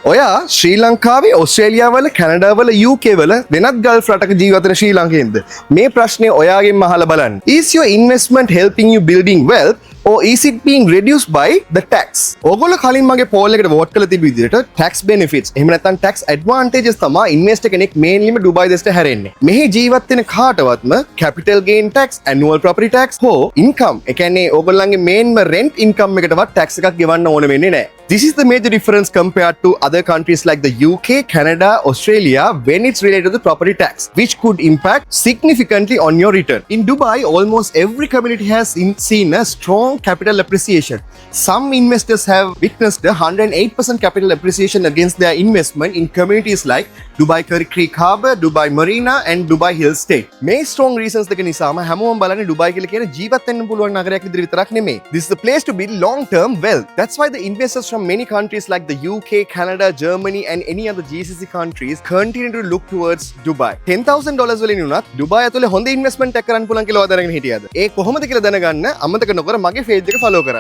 ඔයා ශ්‍රී ලංකාවේ ඔස්ට්‍රේලියාවල කැනඩාවල UK වල වෙනත් ගල්ෆ් රටක ජීවත් වෙන ශ්‍රී ලාංකිකයෙක්ද? මේ ප්‍රශ්නේ ඔයාගෙන්ම අහලා බලන්න. Is your investment helping you building wealth or is it being reduced by the tax? ඕගොල්ලෝ කලින් මගේ poll එකට vote කරලා තිබ්බ විදිහට tax benefits එහෙම නැත්නම් tax advantages තමයි investor කෙනෙක් mainlyම ඩුබායි දෙසට හැරෙන්නේ. මෙහි ජීවත් වෙන කාටවත්ම capital gain tax, annual property tax හෝ income ඒ කියන්නේ ඕගොල්ලන්ගේ mainම rent income එකටවත් tax එකක් ගෙවන්න ඕන වෙන්නේ නැහැ. This is the major difference compared to other countries like the UK, Canada, Australia when it's related to the property tax, which could impact significantly on your return. In Dubai, almost every community has seen a strong capital appreciation. Some investors have witnessed a 108% capital appreciation against their investment in communities like Dubai Creek Harbour, Dubai Marina and Dubai Hill State. මේ strong reasons දෙක නිසාම හැමෝම බලන්නේ Dubai කියලා කියන ජීවත් වෙන්න පුළුවන් නගරයක් විදිහට විතරක් නෙමෙයි. This is the place to build long-term wealth. That's why the investors from many countries like the UK, Canada, Germany and any other GCC countries continue to look towards Dubai. $10,000 වලින් උනත් ඩුබායි ඇතුලේ හොඳ investment එකක් කරන්න පුළුවන් කියලා ඔයා දැනගෙන හිටියද? ඒ කොහොමද කියලා දැනගන්න අමතක නොකර මගේ page එක follow කරන්න.